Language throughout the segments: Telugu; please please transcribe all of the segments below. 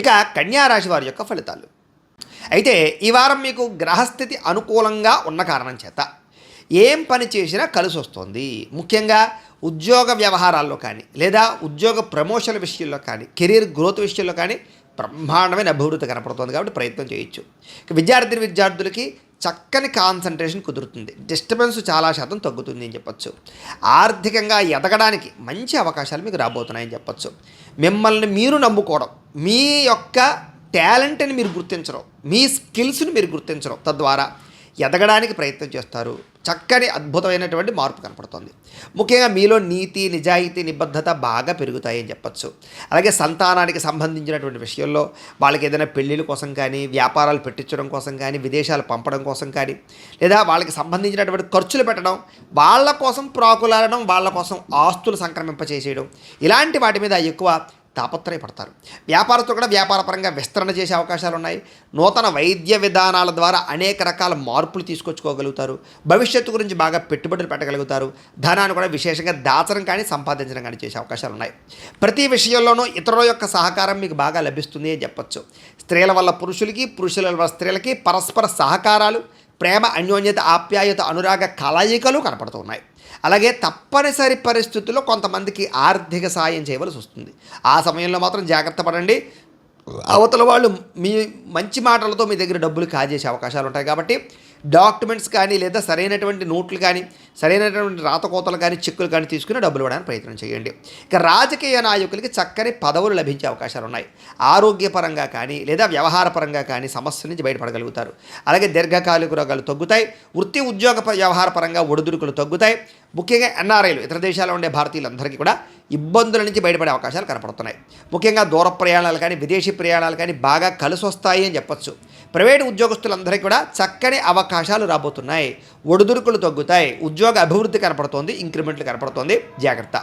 ఇక కన్యా రాశి వారి యొక్క ఫలితాలు. అయితే ఈ వారం మీకు గ్రహస్థితి అనుకూలంగా ఉన్న కారణం చేత ఏం పని చేసినా కలిసి వస్తుంది. ముఖ్యంగా ఉద్యోగ వ్యవహారాల్లో కానీ లేదా ఉద్యోగ ప్రమోషన్ల విషయంలో కానీ కెరీర్ గ్రోత్ విషయంలో కానీ బ్రహ్మాండమైన అభివృద్ధి కనపడుతుంది కాబట్టి ప్రయత్నం చేయొచ్చు. ఇక విద్యార్థులకి చక్కని కాన్సన్ట్రేషన్ కుదురుతుంది. డిస్టర్బెన్స్ చాలా శాతం తగ్గుతుంది అని చెప్పొచ్చు. ఆర్థికంగా ఎదగడానికి మంచి అవకాశాలు మీకు రాబోతున్నాయని చెప్పొచ్చు. మిమ్మల్ని మీరు నమ్ముకోవడం, మీ యొక్క టాలెంట్ని మీరు గుర్తించడం, మీ స్కిల్స్ని మీరు గుర్తించడం, తద్వారా ఎదగడానికి ప్రయత్నం చేస్తారు. చక్కని అద్భుతమైనటువంటి మార్పు కనపడుతుంది. ముఖ్యంగా మీలో నీతి, నిజాయితీ, నిబద్ధత బాగా పెరుగుతాయని చెప్పచ్చు. అలాగే సంతానానికి సంబంధించినటువంటి విషయంలో వాళ్ళకి ఏదైనా పెళ్ళిళ్ళ కోసం కానీ, వ్యాపారాలు పెట్టించడం కోసం కానీ, విదేశాలు పంపడం కోసం కానీ, లేదా వాళ్ళకి సంబంధించినటువంటి ఖర్చులు పెట్టడం, వాళ్ళ కోసం ప్రాకులాడడం, వాళ్ళ కోసం ఆస్తులు సంక్రమింపచేసేయడం, ఇలాంటి వాటి మీద ఎక్కువ తాపత్రయపడతారు. వ్యాపారస్తులు కూడా వ్యాపారపరంగా విస్తరణ చేసే అవకాశాలు ఉన్నాయి. నూతన వైద్య విధానాల ద్వారా అనేక రకాల మార్పులు తీసుకొచ్చుకోగలుగుతారు. భవిష్యత్తు గురించి బాగా పెట్టుబడులు పెట్టగలుగుతారు. ధనాన్ని కూడా విశేషంగా దాచడం కానీ సంపాదించడం కానీ చేసే అవకాశాలు ఉన్నాయి. ప్రతి విషయంలోనూ ఇతరుల యొక్క సహకారం మీకు బాగా లభిస్తుంది అని చెప్పచ్చు. స్త్రీల వల్ల పురుషులకి, పురుషుల వల్ల స్త్రీలకి పరస్పర సహకారాలు, ప్రేమ, అన్యోన్యత, ఆప్యాయత, అనురాగ కలయికలు కనపడుతున్నాయి. అలాగే తప్పనిసరి పరిస్థితుల్లో కొంతమందికి ఆర్థిక సాయం చేయవలసి వస్తుంది. ఆ సమయంలో మాత్రం జాగ్రత్త పడండి. అవతల వాళ్ళు మీ మంచి మాటలతో మీ దగ్గర డబ్బులు కాజేసే అవకాశాలు ఉంటాయి. కాబట్టి డాక్యుమెంట్స్ కానీ లేదా సరైనటువంటి నోట్లు కానీ, సరైనటువంటి రాతకోతలు కానీ, చెక్కులు కానీ తీసుకుని డబ్బులు ఇవ్వడానికి ప్రయత్నం చేయండి. ఇక రాజకీయ నాయకులకి చక్కని పదవులు లభించే అవకాశాలు ఉన్నాయి. ఆరోగ్యపరంగా కానీ లేదా వ్యవహారపరంగా కానీ సమస్యల నుంచి బయటపడగలుగుతారు. అలాగే దీర్ఘకాలిక రోగాలు తగ్గుతాయి. వృత్తి ఉద్యోగ వ్యవహార పరంగా ఒడిదుడుకులు తగ్గుతాయి. ముఖ్యంగా ఎన్ఆర్ఐలు, ఇతర దేశాల్లో ఉండే భారతీయులందరికీ కూడా ఇబ్బందుల నుంచి బయటపడే అవకాశాలు కనపడుతున్నాయి. ముఖ్యంగా దూర ప్రయాణాలు కానీ, విదేశీ ప్రయాణాలు కానీ బాగా కలిసి వస్తాయి అని చెప్పచ్చు. ప్రైవేటు ఉద్యోగస్తులందరికీ కూడా చక్కని అవకాశాలు రాబోతున్నాయి. ఒడిదుడుకులు తగ్గుతాయి. ఉద్యోగ అభివృద్ధి కనపడుతోంది. ఇంక్రిమెంట్లు కనపడుతోంది. జాగ్రత్త.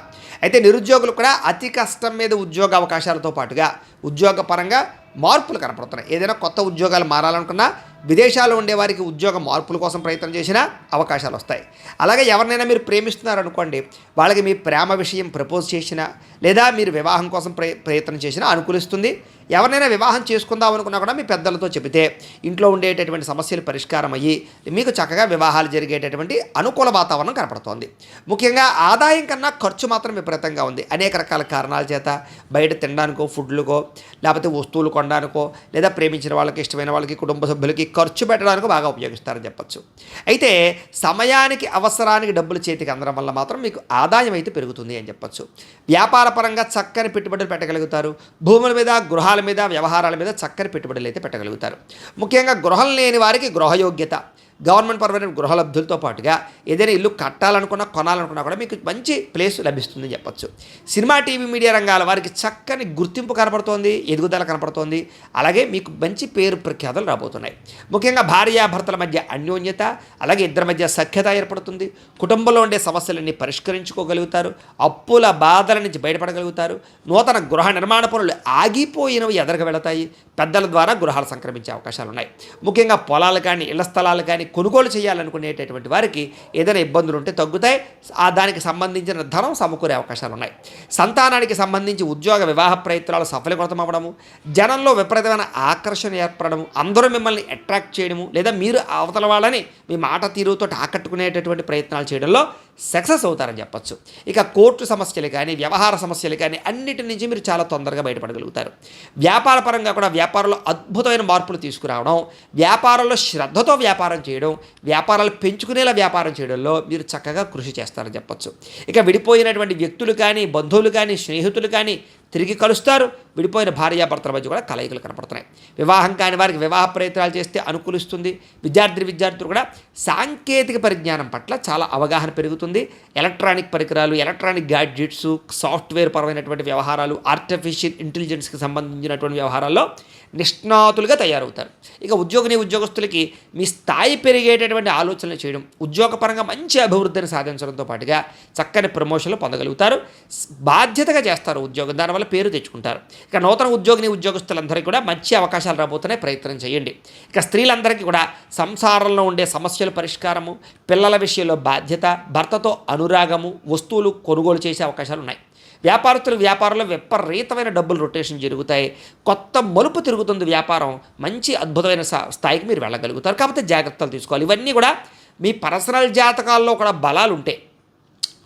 అయితే నిరుద్యోగులు కూడా అతి కష్టం మీద ఉద్యోగ అవకాశాలతో పాటుగా ఉద్యోగపరంగా మార్పులు కనపడుతున్నాయి. ఏదైనా కొత్త ఉద్యోగాలు మారాలనుకున్నా, విదేశాల్లో ఉండేవారికి ఉద్యోగ మార్పుల కోసం ప్రయత్నం చేసినా అవకాశాలు వస్తాయి. అలాగే ఎవరినైనా మీరు ప్రేమిస్తున్నారనుకోండి, వాళ్ళకి మీ ప్రేమ విషయం ప్రపోజ్ చేసినా లేదా మీరు వివాహం కోసం ప్రయత్నం చేసినా అనుకూలిస్తుంది. ఎవరినైనా వివాహం చేసుకుందాం అనుకున్నా కూడా మీ పెద్దలతో చెబితే ఇంట్లో ఉండేటటువంటి సమస్యలు పరిష్కారం అయ్యి మీకు చక్కగా వివాహాలు జరిగేటటువంటి అనుకూల వాతావరణం కనపడుతోంది. ముఖ్యంగా ఆదాయం కన్నా ఖర్చు మాత్రం విపరీతంగా ఉంది. అనేక రకాల కారణాల చేత బయట తినడానికో, ఫుడ్లకో, లేకపోతే వస్తువులు కొనడానికో, లేదా ప్రేమించిన వాళ్ళకి, ఇష్టమైన వాళ్ళకి, కుటుంబ సభ్యులకి ఖర్చు పెట్టడానికి బాగా ఉపయోగిస్తారని చెప్పచ్చు. అయితే సమయానికి, అవసరానికి డబ్బులు చేతికి అందడం వల్ల మాత్రం మీకు ఆదాయం అయితే పెరుగుతుంది అని చెప్పచ్చు. వ్యాపారపరంగా చక్కని పెట్టుబడులు పెట్టగలుగుతారు. భూముల మీద, గృహాల మీద, వ్యవహారాల మీద చక్కని పెట్టుబడులు అయితే పెట్టగలుగుతారు. ముఖ్యంగా గృహం లేని వారికి గృహయోగ్యత, గవర్నమెంట్ పరమైన గృహలబ్ధులతో పాటుగా ఏదైనా ఇల్లు కట్టాలనుకున్నా, కొనాలనుకున్నా కూడా మీకు మంచి ప్లేస్ లభిస్తుందని చెప్పచ్చు. సినిమా, టీవీ, మీడియా రంగాల వారికి చక్కని గుర్తింపు కనపడుతోంది, ఎదుగుదల కనపడుతోంది. అలాగే మీకు మంచి పేరు ప్రఖ్యాతలు రాబోతున్నాయి. ముఖ్యంగా భార్యాభర్తల మధ్య అన్యోన్యత, అలాగే ఇద్దరి మధ్య సఖ్యత ఏర్పడుతుంది. కుటుంబంలో ఉండే సమస్యలన్నీ పరిష్కరించుకోగలుగుతారు. అప్పుల బాధల నుంచి బయటపడగలుగుతారు. నూతన గృహ నిర్మాణ పనులు ఆగిపోయినవి ఎదరకు వెళతాయి. పెద్దల ద్వారా గృహాలు సంక్రమించే అవకాశాలు ఉన్నాయి. ముఖ్యంగా పొలాలు కానీ, ఇళ్ల స్థలాలు కానీ కొనుగోలు చేయాలనుకునేటటువంటి వారికి ఏదైనా ఇబ్బందులు ఉంటే తగ్గుతాయి. దానికి సంబంధించిన ధనం సమకూరే అవకాశాలు ఉన్నాయి. సంతానానికి సంబంధించి ఉద్యోగ వివాహ ప్రయత్నాలు సఫలీకృతం అవ్వడము, జనంలో విపరీతమైన ఆకర్షణ ఏర్పడము, అందరూ మిమ్మల్ని అట్రాక్ట్ చేయడము, లేదా మీరు అవతల వాళ్ళని మీ మాట తీరుతో ఆకట్టుకునేటటువంటి ప్రయత్నాలు చేయడంలో సక్సెస్ అవుతారని చెప్పచ్చు. ఇక కోర్టు సమస్యలు కానీ, వ్యవహార సమస్యలు కానీ అన్నిటి నుంచి మీరు చాలా తొందరగా బయటపడగలుగుతారు. వ్యాపార పరంగా కూడా వ్యాపారంలో అద్భుతమైన మార్పులు తీసుకురావడం, వ్యాపారంలో శ్రద్ధతో వ్యాపారం చేయడం, వ్యాపారాలు పెంచుకునేలా వ్యాపారం చేయడంలో మీరు చక్కగా కృషి చేస్తారని చెప్పచ్చు. ఇక విడిపోయినటువంటి వ్యక్తులు కానీ, బంధువులు కానీ, స్నేహితులు కానీ తిరిగి కలుస్తారు. విడిపోయిన భార్యాభర్తల మధ్య కూడా కలయికలు కనపడుతున్నాయి. వివాహం కాని వారికి వివాహ ప్రయత్నాలు చేస్తే అనుకూలిస్తుంది. విద్యార్థులు కూడా సాంకేతిక పరిజ్ఞానం పట్ల చాలా అవగాహన పెరుగుతుంది. ఎలక్ట్రానిక్ పరికరాలు, ఎలక్ట్రానిక్ గ్యాడ్జెట్స్, సాఫ్ట్వేర్ పరమైనటువంటి వ్యవహారాలు, ఆర్టిఫిషియల్ ఇంటెలిజెన్స్కి సంబంధించినటువంటి వ్యవహారాల్లో నిష్ణాతులుగా తయారవుతారు. ఇక ఉద్యోగస్తులకి మీ స్థాయి పెరిగేటటువంటి ఆలోచనలు చేయడం, ఉద్యోగపరంగా మంచి అభివృద్ధిని సాధించడంతో పాటుగా చక్కని ప్రమోషన్లు పొందగలుగుతారు. బాధ్యతగా చేస్తారు ఉద్యోగం, దానివల్ల పేరు తెచ్చుకుంటారు. ఇక నూతన ఉద్యోగస్తులందరికీ కూడా మంచి అవకాశాలు రాబోతున్నాయి. ప్రయత్నం చేయండి. ఇక స్త్రీలందరికీ కూడా సంసారంలో ఉండే సమస్యల పరిష్కారము, పిల్లల విషయంలో బాధ్యత, భర్తతో అనురాగము, వస్తువులు కొనుగోలు చేసే అవకాశాలు ఉన్నాయి. వ్యాపారస్తులకు వ్యాపారంలో విపరీతమైన డబ్బులు రొటేషన్ జరుగుతాయి. కొత్త మలుపు తిరుగుతుంది వ్యాపారం. మంచి అద్భుతమైన స్థాయికి మీరు వెళ్ళగలుగుతారు. కాకపోతే జాగ్రత్తలు తీసుకోవాలి. ఇవన్నీ కూడా మీ పర్సనల్ జాతకాల్లో కూడా బలాలు ఉంటాయి,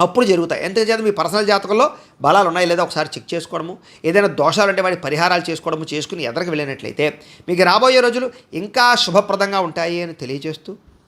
అప్పుడు జరుగుతాయి. ఎంతచేత మీ పర్సనల్ జాతకంలో బలాలు ఉన్నాయి లేదా ఒకసారి చెక్ చేసుకోవడము, ఏదైనా దోషాలు అంటే వాటి పరిహారాలు చేసుకోవడము చేసుకుని ఎదరికి వెళ్ళినట్లయితే మీకు రాబోయే రోజులు ఇంకా శుభప్రదంగా ఉంటాయి అని తెలియజేస్తూ